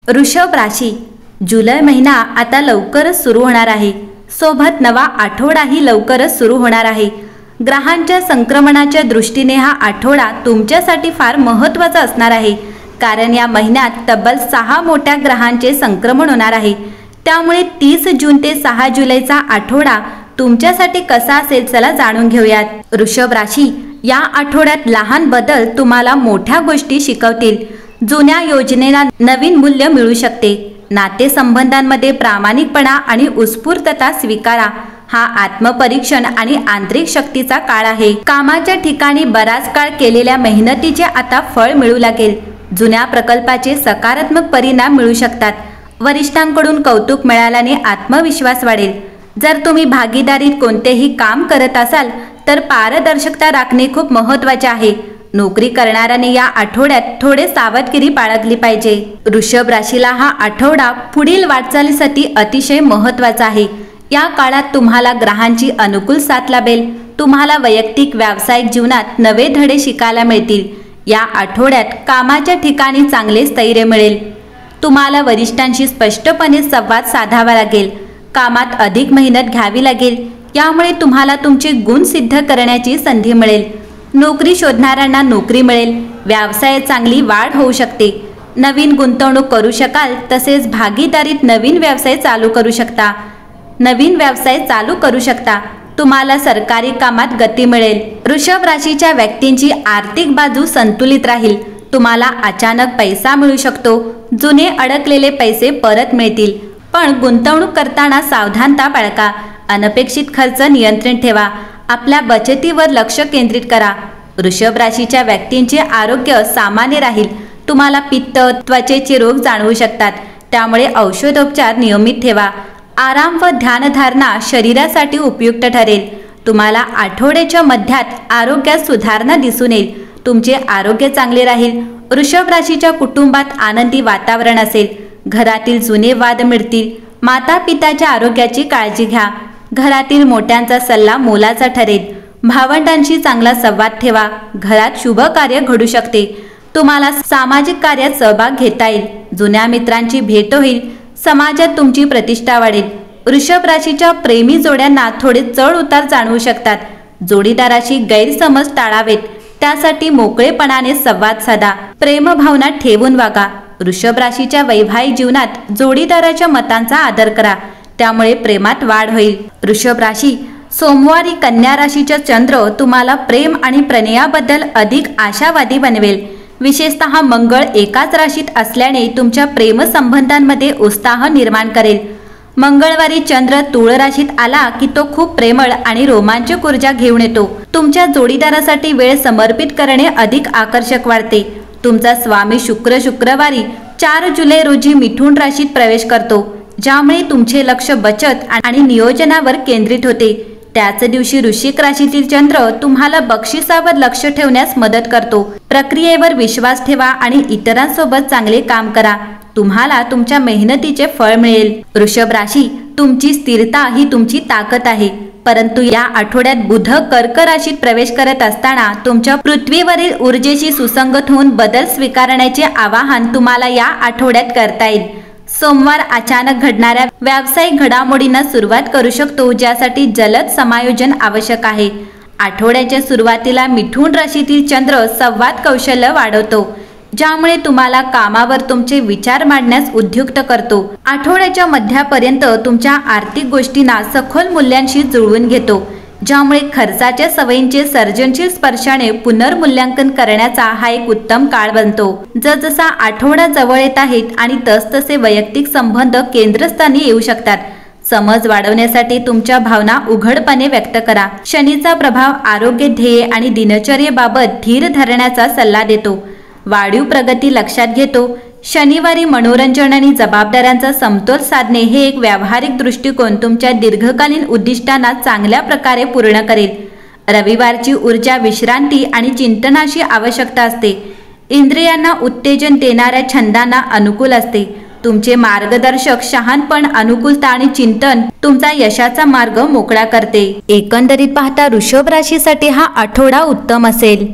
वृषभ राशी, जुलै महिना आता लवकरच सुरू होणार आहे. सोबत नवा आठवडाही लवकरच सुरू होणार आहे. ग्रहांच्या संक्रमणाच्या दृष्टीने हा आठवडा तुमच्यासाठी फार महत्त्वाचा असणार आहे, कारण या महिन्यात तब्बल 6 मोठ्या ग्रहांचे संक्रमण होणार आहे. त्यामुळे 30 जून ते 6 जुलैचा आठवडा तुमच्यासाठी कसा असेल चला जाणून घेऊयात. वृषभ राशी, या आठवड्यात लहान बदल तुम्हाला मोठ्या गोष्टी शिकवतील. जुन्या योजनेला नवीन मूल्य मिळू शकते. नातेसंबंधांमध्ये प्रामाणिकपणा आणि उत्स्फूर्तता स्वीकारा. हा आत्मपरीक्षण आणि आंतरिक शक्तीचा काळ आहे. कामाच्या ठिकाणी बराच काळ केलेल्या मेहनतीचे आता फळ मिळू लागेल. जुन्या प्रकल्पाचे सकारात्मक परिणाम मिळू शकतात. वरिष्ठांकडून कौतुक मिळाल्याने आत्मविश्वास वाढेल. जर तुम्ही भागीदारीत कोणतेही काम करत असाल तर पारदर्शकता राखणे खूप महत्त्वाचे आहे. नोकरी करणाऱ्याने या आठवड्यात थोडे सावधगिरी बाळगली पाहिजे. वृषभ राशीला हा आठवडा पुढील वाटचालीसाठी अतिशय महत्त्वाचा आहे. या काळात तुम्हाला ग्रहांची अनुकूल साथ लाभेल. तुम्हाला वैयक्तिक व्यावसायिक जीवनात नवे धडे शिकायला मिळतील. या आठवड्यात कामाच्या ठिकाणी चांगले स्थैर्य मिळेल. तुम्हाला वरिष्ठांशी स्पष्टपणे संवाद साधावा लागेल. कामात अधिक मेहनत घ्यावी लागेल. यामुळे तुम्हाला तुमचे गुण सिद्ध करण्याची संधी मिळेल. नोकरी शोधणाऱ्यांना नोकरी मिळेल. व्यवसायात चांगली वाढ होऊ शकते. नवीन गुंतवणूक करू शकाल. तसेच भागीदारीत नवीन व्यवसाय चालू करू शकता. तुम्हाला सरकारी कामात गती मिळेल. वृषभ राशीच्या व्यक्तींची आर्थिक बाजू संतुलित राहील. तुम्हाला अचानक पैसा मिळू शकतो. जुने अडकलेले पैसे परत मिळतील. पण गुंतवणूक करताना सावधानता बाळगा. अनपेक्षित खर्च नियंत्रण ठेवा. आपल्या बचतीवर लक्ष केंद्रित करा. वृषभ राशीच्या व्यक्तींचे आरोग्य सामान्य राहील. तुम्हाला पित्त, त्वचेचे रोग जाणवू शकतात. त्यामुळे औषधोपचार नियमित ठेवा. आराम व ध्यानधारणा शरीरासाठी उपयुक्त ठरेल. तुम्हाला आठवड्याच्या मध्यात आरोग्यात सुधारणा दिसून येईल. तुमचे आरोग्य चांगले राहील. वृषभ राशीच्या कुटुंबात आनंदी वातावरण असेल. घरातील जुने वाद मिळतील. माता पिताच्या आरोग्याची काळजी घ्या. घरातील मोठ्यांचा सल्ला मोलाचा ठरेल. भावंडांशी चांगला संवाद ठेवा. घरात शुभ कार्य घडू शकते. तुम्हाला सामाजिक कार्यात सहभाग घेता येईल. जुन्या मित्रांची भेट होईल. समाजात तुमची प्रतिष्ठा वाढेल. वृषभ राशीच्या प्रेमी जोड्यांना थोडे चढ उतार जाणवू शकतात. जोडीदाराशी गैरसमज टाळावेत. त्यासाठी मोकळेपणाने संवाद साधा. प्रेमभावना ठेवून वागा. वृषभ राशीच्या वैवाहिक जीवनात जोडीदाराच्या मतांचा आदर करा. त्यामुळे प्रेमात वाढ होईल. वृषभ राशी, सोमवारी कन्या राशीचा चंद्र तुम्हाला प्रेम आणि प्रणयाबद्दल अधिक आशावादी बनवेल. विशेषतः मंगळ एकाच राशीत असल्याने तुमच्या प्रेमसंबंधांमध्ये उत्साह निर्माण करेल. मंगळवारी चंद्र तुळ राशीत आला की तो खूप प्रेमळ आणि रोमांचक ऊर्जा घेऊन येतो. तुमच्या जोडीदारासाठी वेळ समर्पित करणे अधिक आकर्षक वाढते. तुमचा स्वामी शुक्रवारी 4 जुलै रोजी मिथुन राशीत प्रवेश करतो, ज्यामुळे तुमचे लक्ष बचत आणि नियोजनावर केंद्रित होते. त्याच दिवशी वृश्चिक राशीतील चंद्र तुम्हाला बक्षिसावर लक्ष ठेवण्यास मदत करतो. प्रक्रियेवर विश्वास ठेवा आणि इतरांसोबत चांगले काम करा. तुम्हाला तुमच्या मेहनतीचे फळ मिळेल. वृषभ राशी, तुमची स्थिरता ही तुमची ताकद आहे. परंतु या आठवड्यात बुध कर्क राशीत प्रवेश करत असताना तुमच्या पृथ्वीवरील ऊर्जेशी सुसंगत होऊन बदल स्वीकारण्याचे आवाहन तुम्हाला या आठवड्यात करता येईल. सोमवार अचानक घडणाऱ्या व्यावसायिक घडामोडींना सुरुवात करू शकतो, ज्यासाठी जलद समायोजन आवश्यक आहे. आठवड्याच्या सुरुवातीला मिथुन राशीतील चंद्र संवाद कौशल्य वाढवतो, ज्यामुळे तुम्हाला कामावर तुमचे विचार मांडण्यास उद्युक्त करतो. आठवड्याच्या मध्यापर्यंत तुमच्या आर्थिक गोष्टींना सखोल मूल्यांशी जुळवून घेतो, ज्यामुळे खर्चाच्या सवयींचे सर्जनशील स्पर्शाने पुनर्मूल्यांकन करण्याचा हा एक उत्तम काळ बनतो. जसजसा आठवडा जवळ येत आहेत आणि तसतसे वैयक्तिक संबंध केंद्रस्थानी येऊ शकतात. समज वाढवण्यासाठी तुमच्या भावना उघडपणे व्यक्त करा. शनीचा प्रभाव आरोग्य, ध्येय आणि दिनचर्येबाबत धीर धरण्याचा सल्ला देतो. वाढीव प्रगती लक्षात घेतो. शनिवारी मनोरंजन आणि जबाबदाऱ्यांचा समतोल साधणे हे एक व्यावहारिक दृष्टिकोन तुमच्या दीर्घकालीन उद्दिष्टांना चांगल्या प्रकारे पूर्ण करेल. रविवारची ऊर्जा विश्रांती आणि चिंतनाची आवश्यकता असते. इंद्रियांना उत्तेजन देणाऱ्या छंदांना अनुकूल असते. तुमचे मार्गदर्शक शहाणपण, अनुकूलता आणि चिंतन तुमचा यशाचा मार्ग मोकळा करते. एकंदरीत पाहता वृषभ राशीसाठी हा आठवडा उत्तम असेल.